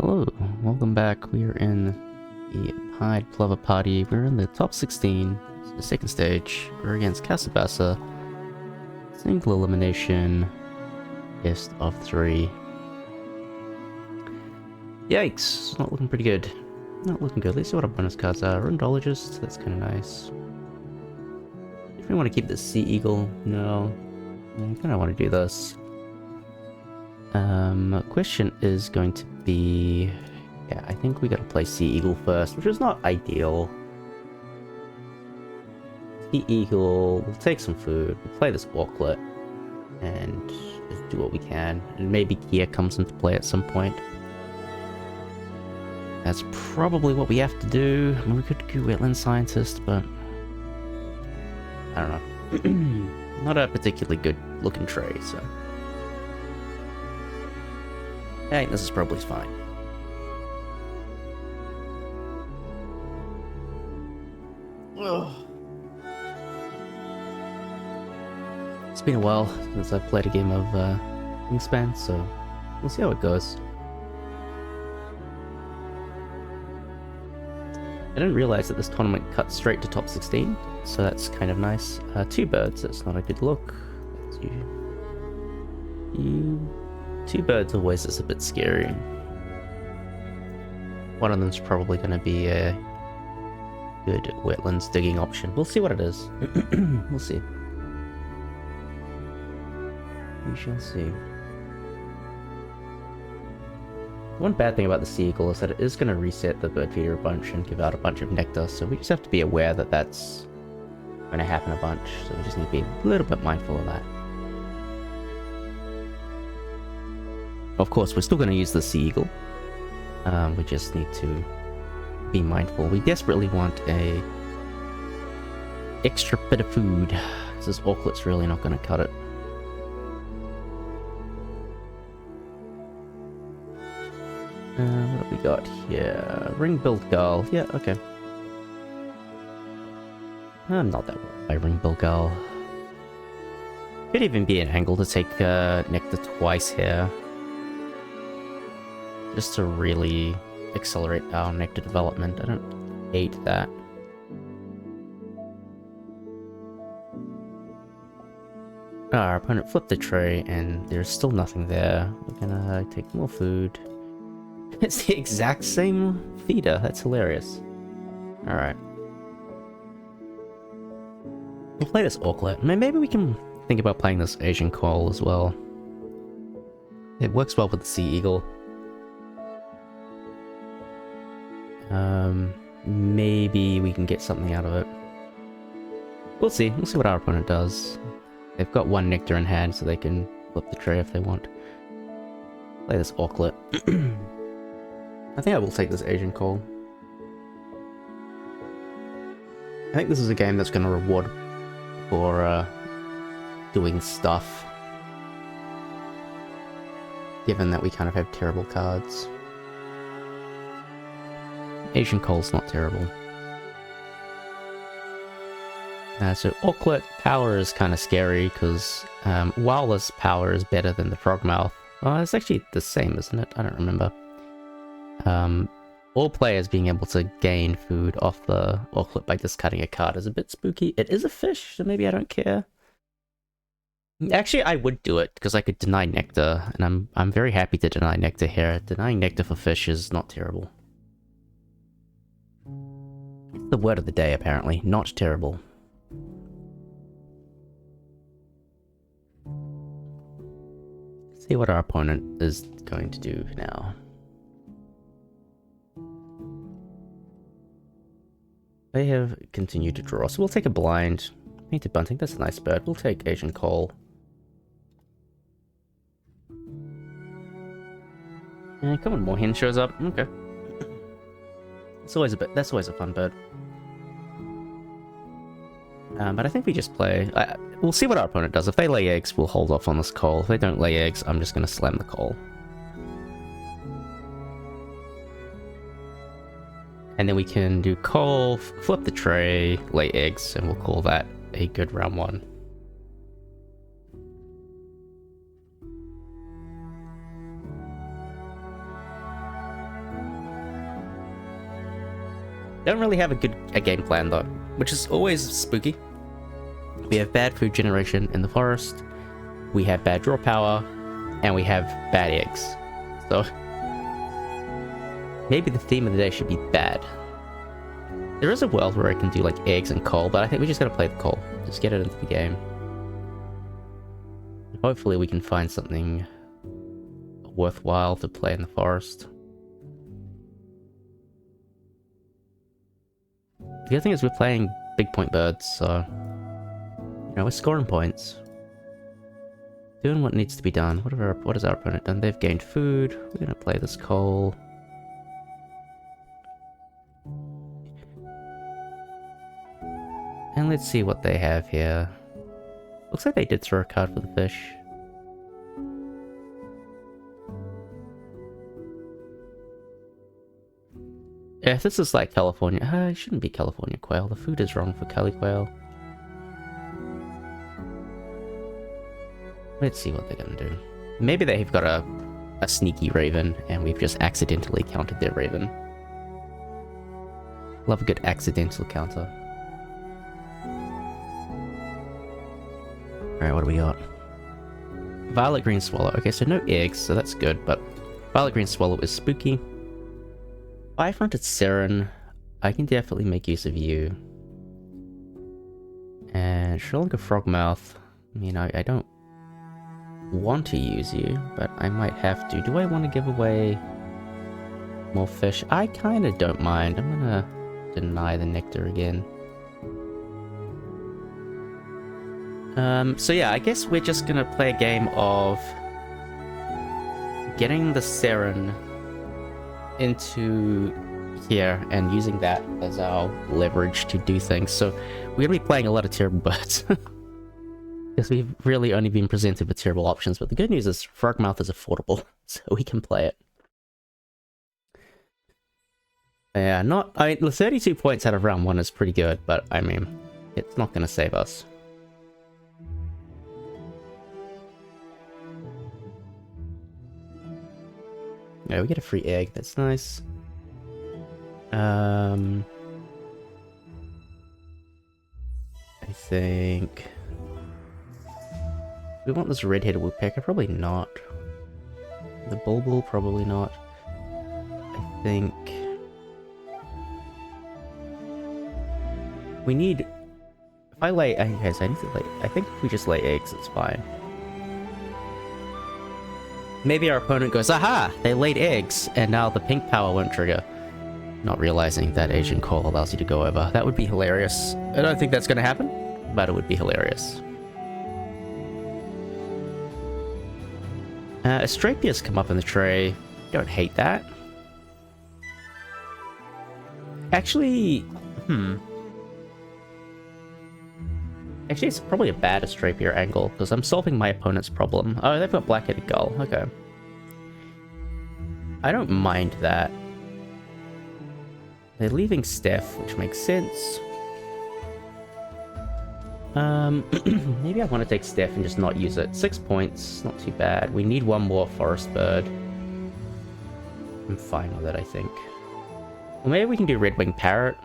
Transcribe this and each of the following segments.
Hello, welcome back. We are in the Pied Plover party. We're in the top 16, the second stage. We're against Cassabassa. Single elimination, best of 3. Yikes, not looking pretty good. Not looking good. Let's see what our bonus cards are. Rhondologist, that's kind of nice. If we want to keep the Sea Eagle, no. I kind of want to do this. Question is going to be... Yeah, I think we gotta play Sea Eagle first, which is not ideal. Sea Eagle, we'll take some food, we'll play this Auklet, and just do what we can. And maybe Gear comes into play at some point. That's probably what we have to do. I mean, we could do Wetland Scientist, but... I don't know. Not a particularly good looking tray, so... Hey, this is probably fine. Ugh. It's been a while since I've played a game of Wingspan, so we'll see how it goes. I didn't realize that this tournament cut straight to top 16, so that's kind of nice. 2 birds, that's not a good look. That's you. 2 birds always is a bit scary. One of them's probably going to be a good wetlands digging option. We'll see what it is. We'll see. We shall see. One bad thing about the Sea Eagle is that it is going to reset the bird feeder a bunch and give out a bunch of nectar, so we just have to be aware that that's going to happen a bunch, so we just need to be a little bit mindful of that. Of course, we're still going to use the Sea Eagle. We just need to be mindful. We desperately want a extra bit of food, because this Auklet's really not going to cut it. What have we got here? Ring-billed gull. Yeah, okay. I'm not that worried by ring-billed gull. Could even be an angle to take nectar twice here. Just to really accelerate our nectar development. I don't hate that. Our opponent flipped the tray and there's still nothing there. We're gonna take more food. It's the exact same feeder. That's hilarious. Alright. We'll play this Auklet. Maybe we can think about playing this Asian Coal as well. It works well with the Sea Eagle. Maybe we can get something out of it. We'll see. We'll see what our opponent does. They've got 1 nectar in hand, so they can flip the tray if they want. Play this Auklet. I think I will take this Asian Coal. I think this is a game that's going to reward for doing stuff. Given that we kind of have terrible cards. Asian Coal's not terrible. So Auklet power is kind of scary, because while this power is better than the Frogmouth, it's actually the same, isn't it? I don't remember. All players being able to gain food off the Auklet by discarding a card is a bit spooky. It is a fish, so maybe I don't care. Actually, I would do it, because I could deny nectar, and I'm very happy to deny nectar here. Denying nectar for fish is not terrible. The word of the day, apparently. Not terrible. Let's see what our opponent is going to do now. They have continued to draw, so we'll take a blind. Painted bunting, that's a nice bird. We'll take Asian Coal. And come on, more hen shows up. Okay. It's always that's always a fun bird. But I think we just play... we'll see what our opponent does. If they lay eggs, we'll hold off on this coal. If they don't lay eggs, I'm just going to slam the coal. And then we can do coal, flip the tray, lay eggs, and we'll call that a good round 1. Don't really have a game plan though, which is always spooky. We have bad food generation in the forest, we have bad draw power, and we have bad eggs. So maybe the theme of the day should be bad. There is a world where I can do like eggs and coal, but I think we just gotta play the coal. Just get it into the game. Hopefully we can find something worthwhile to play in the forest. The other thing is we're playing big point birds, so you know, we're scoring points. Doing what needs to be done. What has our opponent done? They've gained food. We're gonna play this coal. And let's see what they have here. Looks like they did throw a card for the fish. Yeah, if this is like California... it shouldn't be California quail. The food is wrong for Cali quail. Let's see what they're gonna do. Maybe they've got a sneaky raven, and we've just accidentally countered their raven. Love a good accidental counter. Alright, what do we got? Violet green swallow. Okay, so no eggs, so that's good, but violet green swallow is spooky. 5-fronted Siren. I can definitely make use of you. And Sri Lanka Frogmouth. I mean, I don't want to use you, but I might have to. Do I want to give away more fish? I kind of don't mind. I'm gonna deny the nectar again. So yeah, I guess we're just gonna play a game of getting the Siren into here and using that as our leverage to do things. So we're gonna be playing a lot of terrible birds. Because we've really only been presented with terrible options, but the good news is Frogmouth is affordable, so we can play it. Yeah, the 32 points out of round 1 is pretty good, but I mean, it's not gonna save us. Yeah, we get a free egg, that's nice. I think... we want this red-headed woodpecker? Probably not. The bulbul? Probably not. I think... we need... if I lay... okay, so I need to lay... I think if we just lay eggs, it's fine. Maybe our opponent goes, aha! They laid eggs, and now the pink power won't trigger. Not realizing that Asian call allows you to go over. That would be hilarious. I don't think that's gonna happen, but it would be hilarious. Astrapia's come up in the tray. Don't hate that. Actually, Actually, it's probably a bad Astrapia angle, because I'm solving my opponent's problem. Oh, they've got black-headed gull. Okay. I don't mind that. They're leaving Steph, which makes sense. Maybe I want to take Steph and just not use it. 6 points, not too bad. We need one more forest bird. I'm fine with it, I think. Well, maybe we can do red-winged parrot.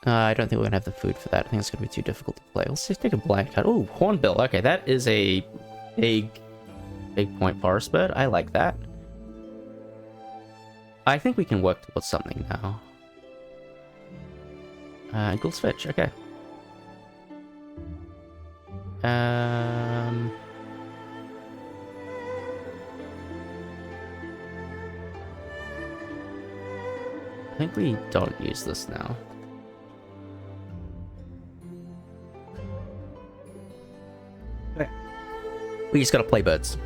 I don't think we're gonna have the food for that. I think it's gonna be too difficult to play. Let's just take a blank card. Oh, hornbill. Okay, that is a big point forest bird. I like that. I think we can work towards something now. Ghoul's Fetch, okay. I think we don't use this now. Okay. We just gotta play birds.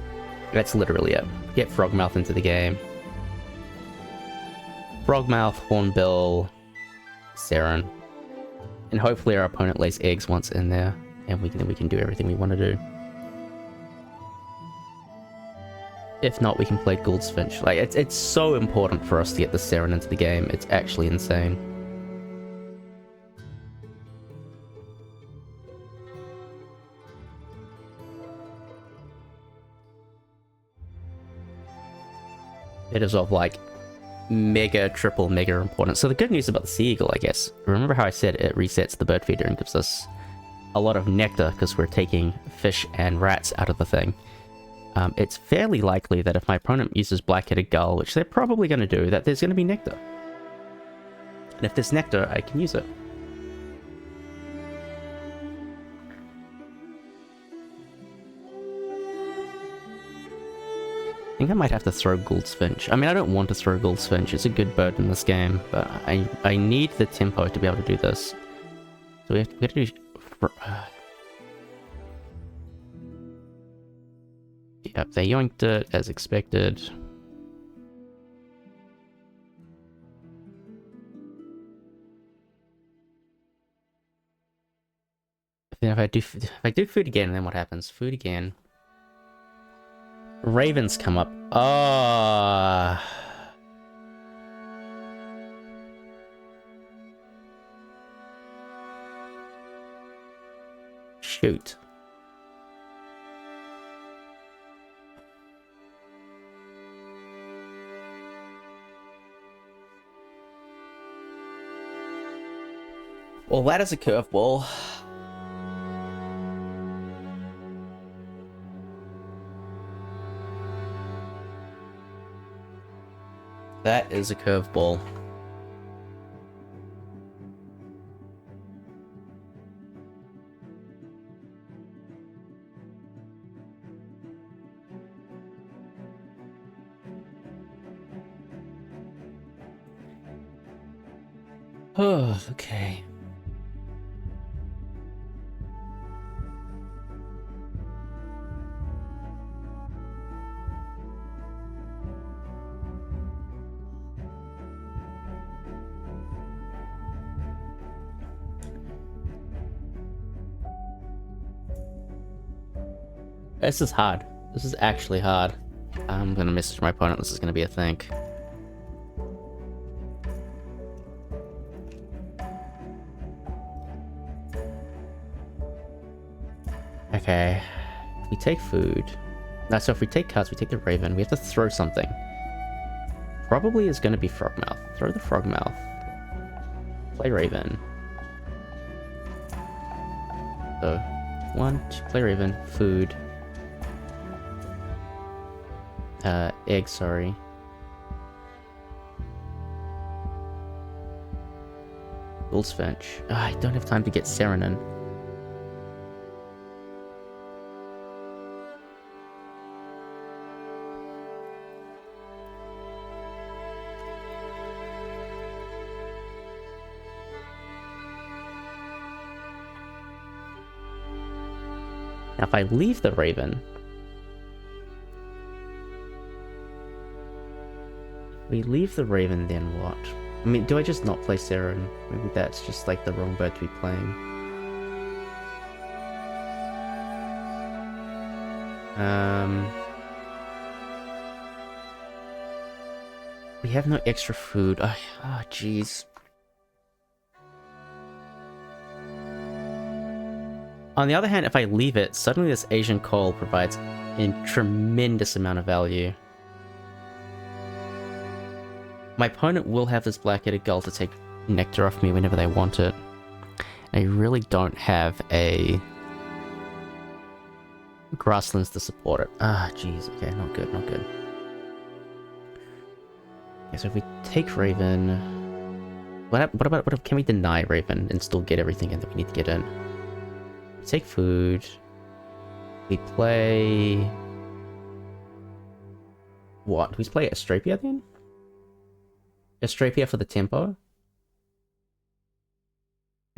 That's literally it. Get Frogmouth into the game. Frogmouth, Hornbill, Siren. And hopefully our opponent lays eggs once in there, and we can do everything we want to do. If not, we can play Gould's Finch. Like, it's so important for us to get the Siren into the game. It's actually insane. It is of, like, mega, triple, mega important. So the good news about the sea eagle, I guess, remember how I said it resets the bird feeder and gives us a lot of nectar because we're taking fish and rats out of the thing. It's fairly likely that if my opponent uses black-headed gull, which they're probably going to do, that there's going to be nectar. And if there's nectar, I can use it. I think I might have to throw Gould's-Finch. I mean, I don't want to throw Gould's-Finch. It's a good bird in this game, but I need the tempo to be able to do this. So we have to do... Yep, they yoinked it as expected. Then if I do food again, then what happens? Food again. Ravens come up. Ah. Shoot. Well, that is a curveball. That is a curveball. Oh, okay. This is hard. This is actually hard. I'm gonna message my opponent. This is gonna be a thing. Okay. If we take food... No, so if we take cards, we take the Raven. We have to throw something. Probably is gonna be Frogmouth. Throw the Frogmouth. Play Raven. So, 1, 2, play Raven. Food. Egg, sorry. Gould's-Finch. Oh, I don't have time to get Serenin. Now, if I leave the Raven... we leave the Raven, then what? I mean, do I just not play Seren? Maybe that's just like the wrong bird to be playing. We have no extra food. Oh, jeez. On the other hand, if I leave it, suddenly this Asian coal provides a tremendous amount of value. My opponent will have this black-headed gull to take nectar off me whenever they want it. I really don't have a grasslands to support it. Ah, jeez. Okay, not good, not good. Okay, so if we take Raven... What if, can we deny Raven and still get everything in that we need to get in? We take food. We play... What? We play Astrapia then? Astrapia for the tempo?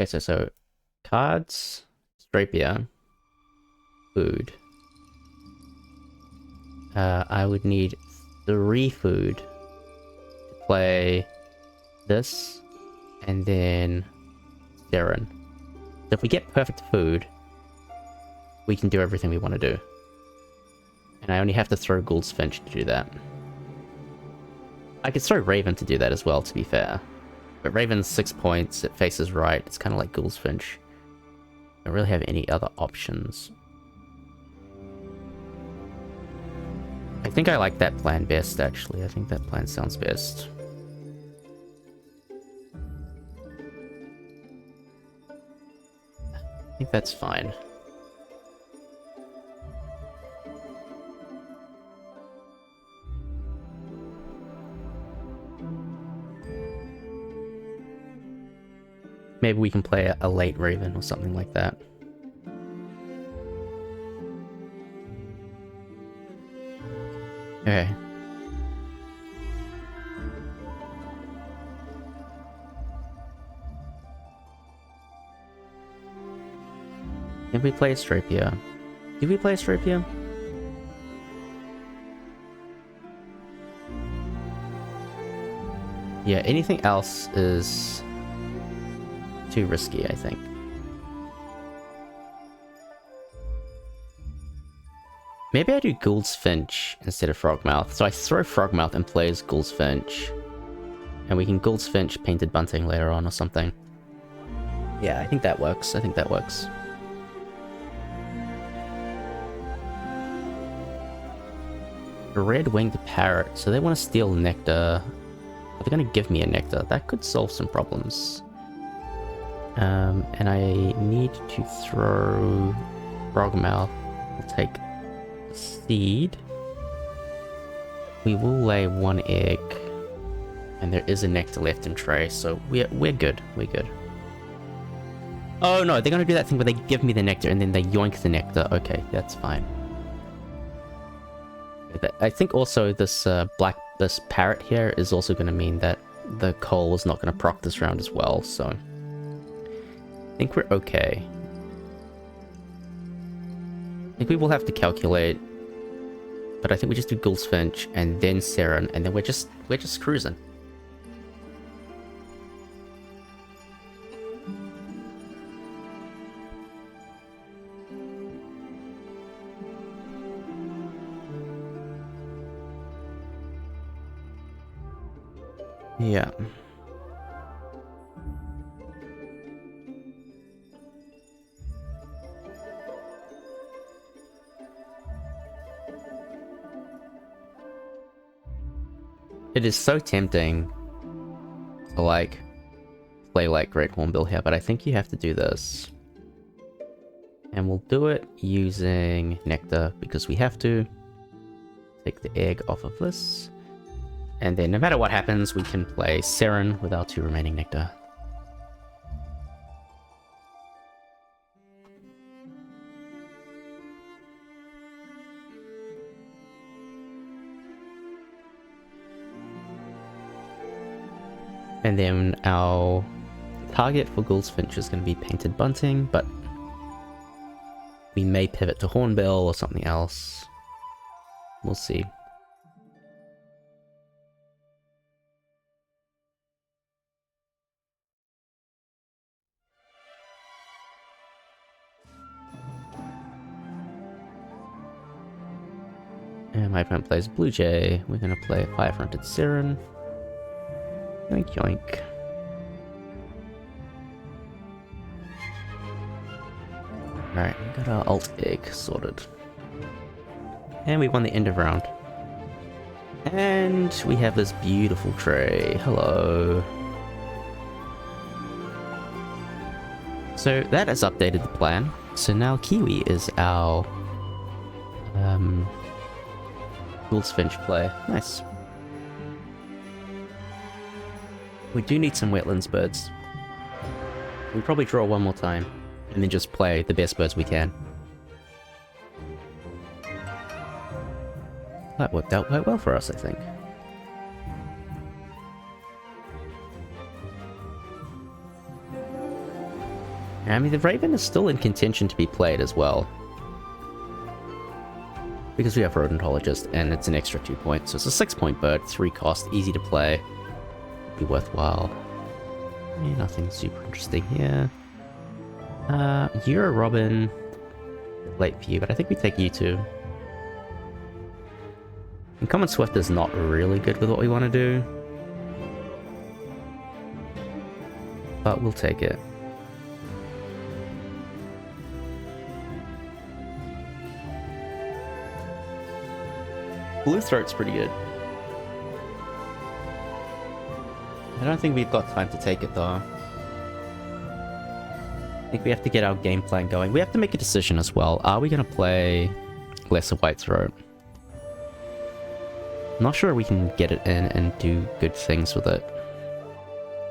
Okay, so cards, Astrapia, food. I would need 3 food to play this, and then Seren. So if we get perfect food, we can do everything we want to do. And I only have to throw Gould's-Finch to do that. I could throw Raven to do that as well, to be fair. But Raven's 6 points, it faces right, it's kind of like Gould's-Finch. I don't really have any other options. I think I like that plan best, actually. I think that plan sounds best. think that's fine. Maybe we can play a late Raven or something like that. Okay. Did we play Astrapia? Did we play Astrapia? Yeah, anything else is too risky, I think. Maybe I do Gould's Finch instead of Frogmouth. So I throw Frogmouth and plays Gould's Finch. And we can Gould's Finch Painted Bunting later on or something. Yeah, I think that works. I think that works. A red-winged parrot. So they want to steal nectar. Are they going to give me a nectar? That could solve some problems. And I need to throw Frogmouth. We'll take a seed. We will lay one egg. And there is a nectar left in tray, so we're good. We're good. Oh no, they're gonna do that thing where they give me the nectar and then they yoink the nectar. Okay, that's fine. I think also this this parrot here is also gonna mean that the coal is not gonna proc this round as well, so I think we're okay. I think we will have to calculate, but I think we just do Gould's Finch and then Seren, and then we're just cruising. Yeah. It is so tempting to, like, play like Great Hornbill here, but I think you have to do this. And we'll do it using Nectar, because we have to. Take the egg off of this. And then no matter what happens, we can play Seren with our 2 remaining Nectar. And then our target for Gould's Finch is going to be Painted Bunting, but we may pivot to Hornbill or something else. We'll see. And my opponent plays Blue Jay. We're going to play a Fire-Fronted Seren. Yoink yoink. Alright, we got our alt egg sorted. And we won the end of round. And we have this beautiful tray. Hello. So that has updated the plan. So now Kiwi is our Gould's Finch play. Nice. We do need some wetlands birds. We'll probably draw one more time, and then just play the best birds we can. That worked out quite well for us, I think. I mean, the Raven is still in contention to be played as well. Because we have Rodentologist, and it's an extra 2 points, so it's a 6-point bird, 3 cost, easy to play. Be worthwhile. Yeah, nothing super interesting here. You're a Robin. Late for you, but I think we take you too. And Common Swift is not really good with what we want to do. But we'll take it. Blue Throat's pretty good. I don't think we've got time to take it though. I think we have to get our game plan going. We have to make a decision as well. Are we going to play Lesser White Throat? I'm not sure we can get it in and do good things with it.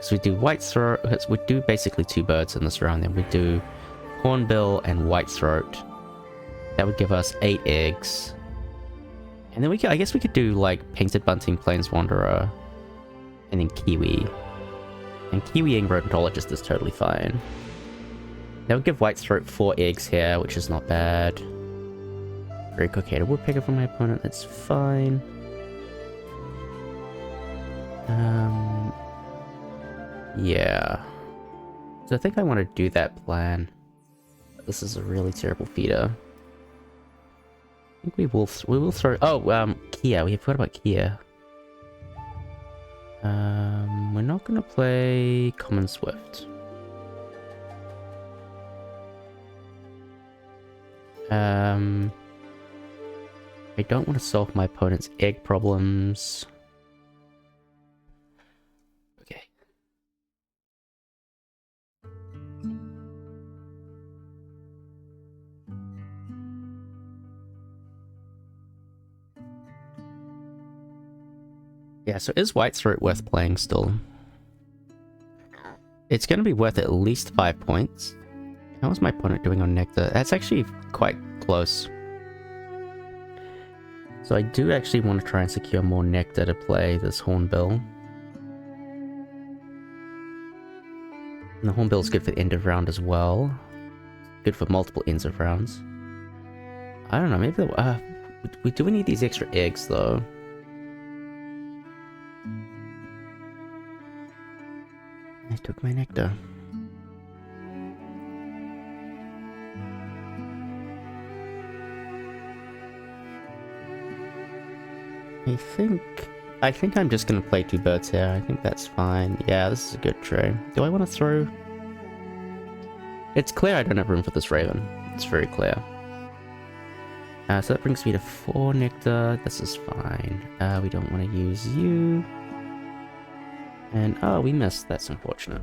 So we do White Throat. We do basically 2 birds in this round. Then we do Hornbill and White Throat. That would give us 8 eggs. And then we could, I guess we could do like Painted Bunting Planeswanderer. And then Kiwi. And Kiwiing Rodentologist is totally fine. That would give White Throat 4 eggs here, which is not bad. Very Cocated Woodpecker from my opponent, that's fine. Yeah. So I think I want to do that plan. This is a really terrible feeder. I think we will throw... Oh, Kia. We forgot about Kia. We're not going to play Common Swift. I don't want to solve my opponent's egg problems. Okay. Yeah, so is White Throat worth playing still? It's going to be worth at least 5 points. How was my opponent doing on Nectar? That's actually quite close. So I do actually want to try and secure more Nectar to play this Hornbill. And the Hornbill is good for the end of round as well. Good for multiple ends of rounds. I don't know, maybe... we do need these extra eggs though. I took my Nectar. I think I'm just gonna play 2 birds here. I think that's fine. Yeah, this is a good trade. Do I want to throw? It's clear I don't have room for this Raven. It's very clear. So that brings me to 4 Nectar. This is fine. We don't want to use you. And oh, we missed. That's unfortunate.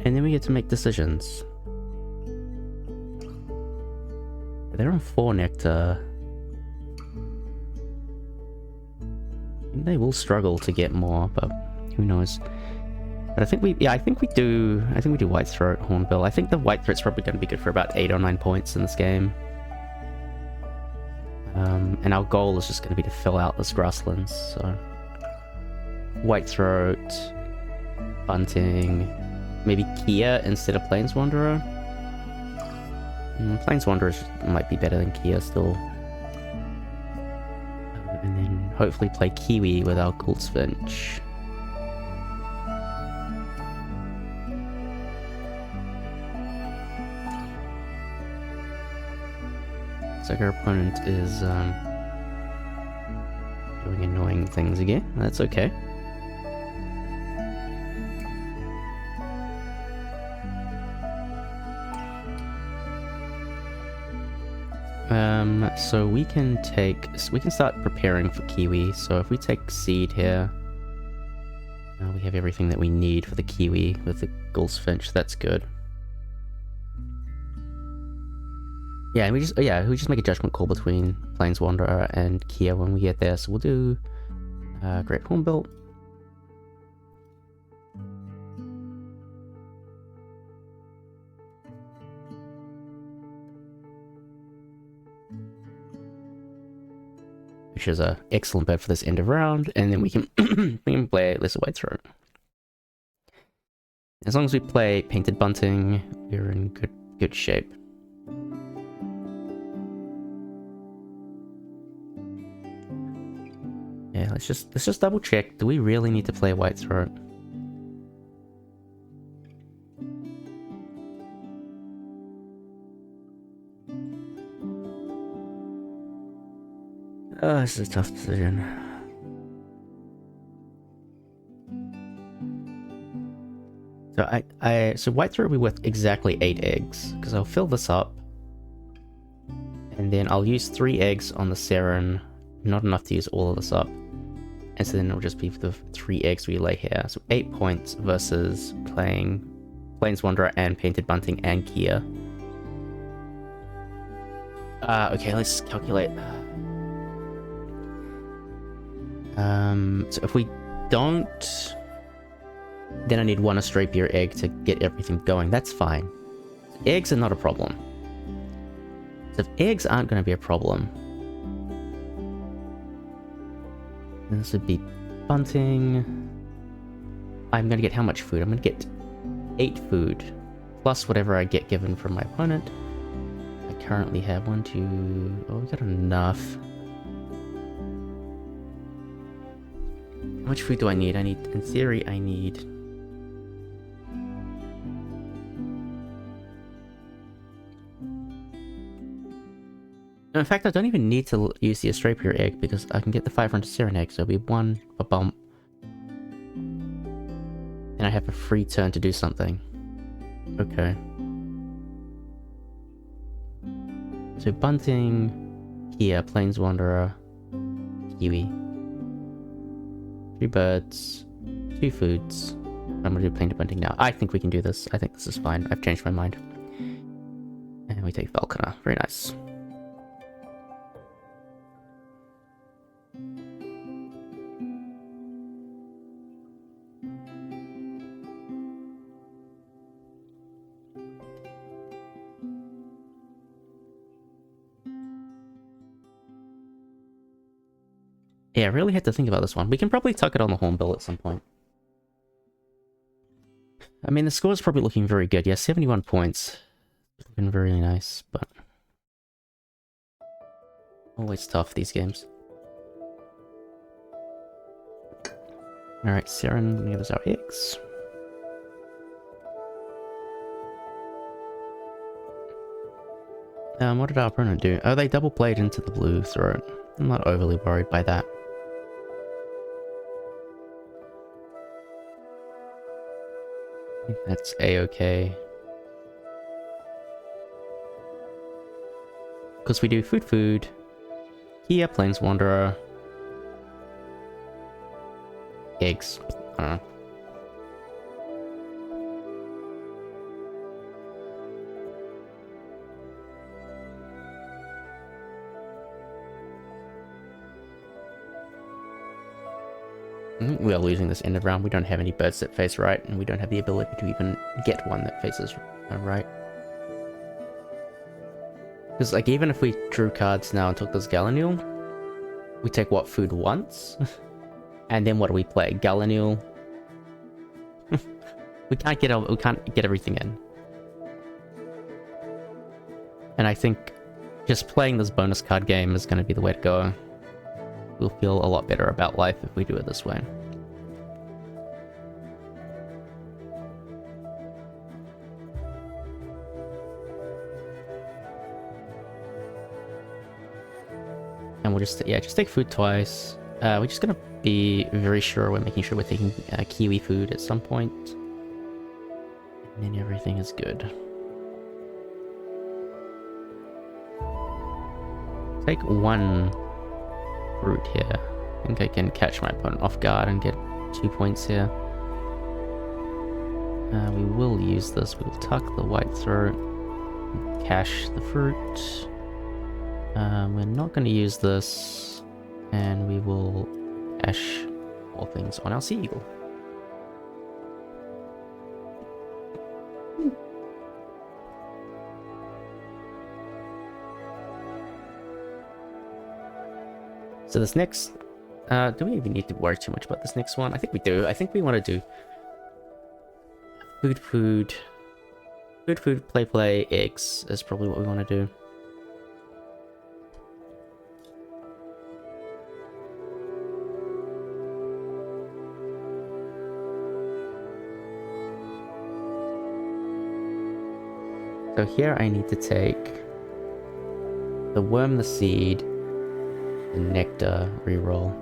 And then we get to make decisions. They're on 4 Nectar. I think they will struggle to get more, but who knows? But I think we do White Throat, Hornbill. I think the White Throat's probably going to be good for about 8 or 9 points in this game. And our goal is just going to be to fill out this grasslands, so... White Throat, Bunting, maybe Kia instead of Planeswanderer. Planeswanderer might be better than Kia still. And then hopefully play Kiwi with our Goldfinch. Looks like our opponent is doing annoying things again. That's okay. So we can start preparing for Kiwi. So if we take Seed here, we have everything that we need for the Kiwi with the Goldfinch. That's good. Yeah, and we just make a judgment call between Planeswanderer and Kia when we get there. So we'll do Great Hornbill. Which is an excellent bet for this end of round, and then we can play Lesser White Throat. As long as we play Painted Bunting, we're in good shape. Yeah, let's just double check. Do we really need to play White Throat? Oh, this is a tough decision. So White Throat will be worth exactly 8 eggs, because I'll fill this up. And then I'll use 3 eggs on the Seren. Not enough to use all of this up. And so then it'll just be the 3 eggs we lay here. So 8 points versus playing Plains Wanderer and Painted Bunting and Kia. Okay, let's calculate. So if we don't, then I need 1 Astrapier egg to get everything going. That's fine. Eggs are not a problem. So if eggs aren't going to be a problem, then this would be bunting. I'm going to get how much food? I'm going to get 8 food, plus whatever I get given from my opponent. I currently have 1, 2... Oh, we got enough. How much food do I need? In theory, I need... In fact, I don't even need to use the Astrapier egg because I can get the 500 Siren egg, so it'll be 1 a bump. And I have a free turn to do something. Okay. So bunting, here, Plains Wanderer, Kiwi. 3 birds, 2 foods. I'm gonna do Painted Bunting now. I think we can do this. I think this is fine. I've changed my mind. And we take Falconer. Very nice. Yeah, I really had to think about this one. We can probably tuck it on the Hornbill at some point. I mean, the score is probably looking very good. Yeah, 71 points. Looking very nice, but... always tough, these games. Alright, Siren gives us our eggs. What did our opponent do? Oh, they double played into the blue throat. I'm not overly worried by that. I think that's a-okay. Because we do food, here, Plains Wanderer, eggs. I don't know. We are losing this end of round. We don't have any birds that face right, and we don't have the ability to even get one that faces right. Because, like, even if we drew cards now and took this Gallinule, we take what, food once? And then what do we play? Gallinule? we can't get everything in. And I think just playing this bonus card game is going to be the way to go. We'll feel a lot better about life if we do it this way. And we'll just take food twice. We're just gonna be very sure we're making sure we're taking kiwi food at some point. And then everything is good. Take 1 fruit here. I think I can catch my opponent off guard and get 2 points here. We will use this. We will tuck the white throat, cache the fruit. We're not going to use this, and we will cache all things on our Sea Eagle. So this next, do we even need to worry too much about this next one? I think we do. I think we want to do food, play, eggs is probably what we want to do. So here I need to take the worm, the seed, the nectar, reroll.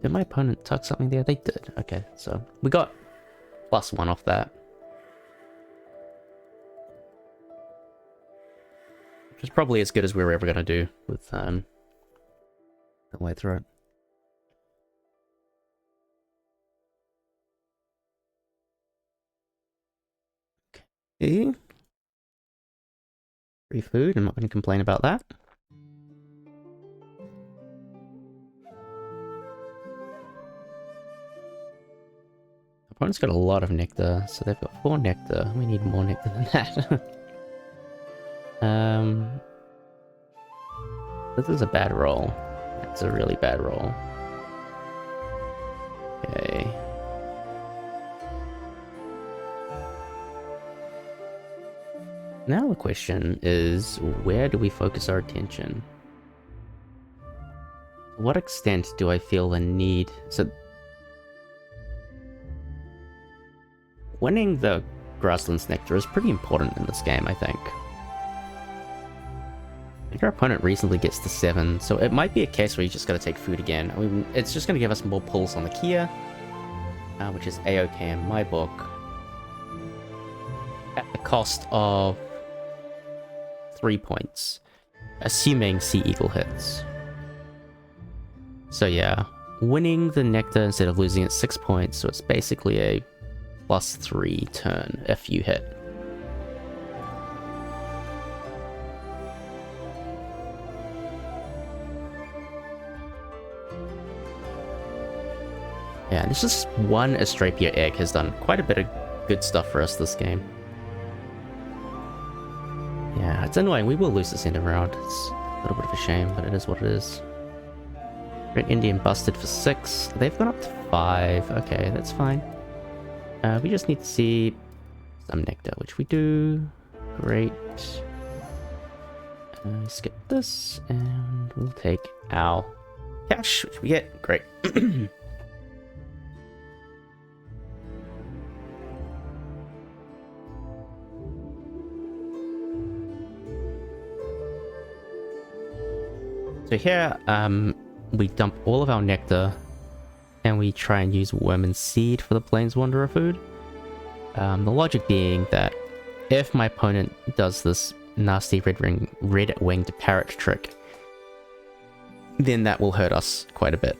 Did my opponent tuck something there? They did. Okay, so we got +1 off that. Which is probably as good as we were ever going to do with the way through it. Okay. Free food, I'm not going to complain about that. Opponent's got a lot of nectar, so they've got 4 nectar. We need more nectar than that. This is a bad roll. That's a really bad roll. Okay. Now the question is, where do we focus our attention? To what extent do I feel the need? So, winning the Grasslands Nectar is pretty important in this game, I think. If your opponent reasonably gets to 7, so it might be a case where you just gotta take food again. I mean, it's just gonna give us more pulls on the Kia, which is A-OK in my book. At the cost of 3 points, assuming Sea Eagle hits. So yeah, winning the Nectar instead of losing it 6 points, so it's basically a +3 turn if you hit. Yeah, this is one Astrapia egg has done quite a bit of good stuff for us this game. Yeah, it's annoying. We will lose this end of round. It's a little bit of a shame, but it is what it is. Red Indian busted for 6. They've gone up to 5. Okay, that's fine. We just need to see some nectar, which we do. Great. Skip this, and we'll take our cash, which we get. Great. So here, we dump all of our nectar, and we try and use Worm and Seed for the Plains Wanderer food. The logic being that if my opponent does this nasty red-winged parrot trick, then that will hurt us quite a bit.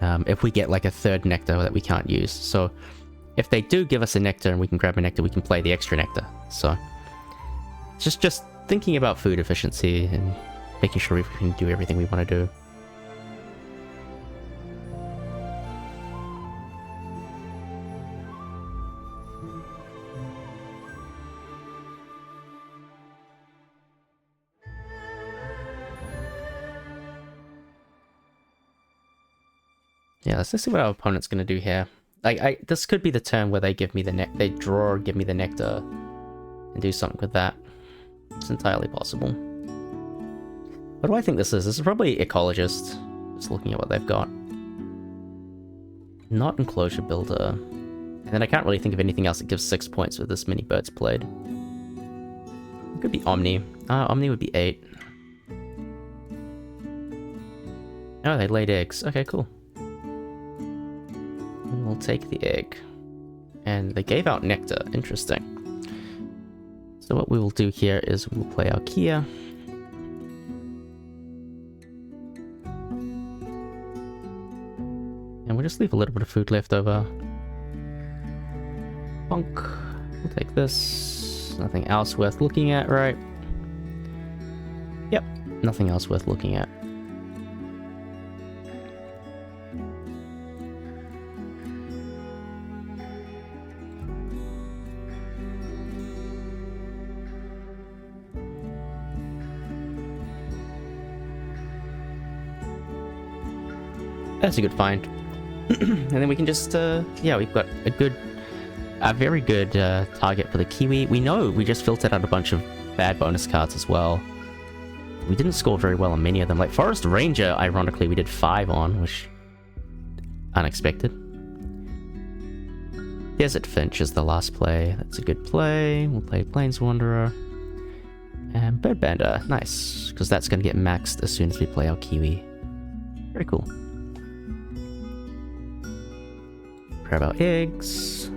If we get like a third nectar that we can't use. So if they do give us a nectar and we can grab a nectar, we can play the extra nectar. So just thinking about food efficiency and making sure we can do everything we want to do. Yeah, let's see what our opponent's going to do here. Like, this could be the turn where they give me they draw or give me the nectar and do something with that. It's entirely possible. What do I think this is? This is probably Ecologist, just looking at what they've got. Not Enclosure Builder. And then I can't really think of anything else that gives 6 points with this many birds played. It could be Omni. Omni would be 8. Oh, they laid eggs. Okay, cool. And we'll take the egg. And they gave out nectar. Interesting. So what we will do here is we'll play our Kia. And we'll just leave a little bit of food left over. Bonk. We'll take this. Nothing else worth looking at, right? Yep, nothing else worth looking at. That's a good find. And then we can just, yeah, we've got a very good target for the Kiwi. We know we just filtered out a bunch of bad bonus cards as well. We didn't score very well on many of them. Like Forest Ranger, ironically, we did 5 on, which unexpected. Desert Finch is the last play. That's a good play. We'll play Plains Wanderer. And Birdbander, nice, because that's going to get maxed as soon as we play our Kiwi. Very cool. Grab our eggs.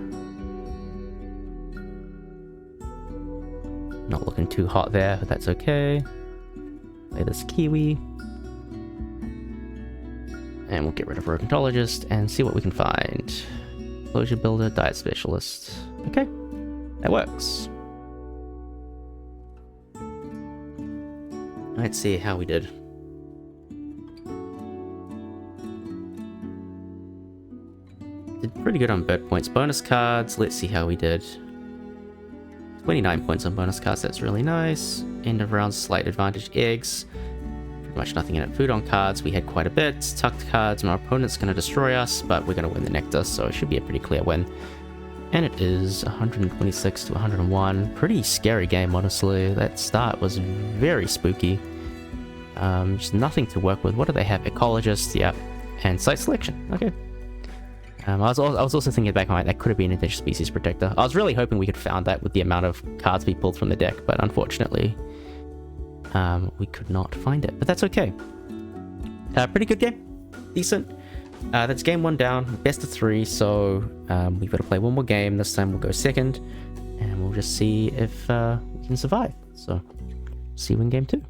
Not looking too hot there, but that's okay. Play this kiwi. And we'll get rid of Rodentologist and see what we can find. Closure Builder, Diet Specialist. Okay, that works. Let's see how we did. Did pretty good on bird points. Bonus cards, let's see how we did. 29 points on bonus cards, that's really nice. End of round, slight advantage, eggs. Pretty much nothing in it. Food on cards, we had quite a bit. Tucked cards, my opponent's going to destroy us, but we're going to win the nectar, so it should be a pretty clear win. And it is 126 to 101. Pretty scary game, honestly. That start was very spooky. Just nothing to work with. What do they have? Ecologist, yeah. And site selection, okay. I was also thinking back, that could have been an endangered species protector. I was really hoping we could found that with the amount of cards we pulled from the deck, but unfortunately, we could not find it. But that's okay. Pretty good game. Decent. That's game 1 down. Best of 3, so we've got to play one more game. This time we'll go second, and we'll just see if we can survive. So, see you in game 2.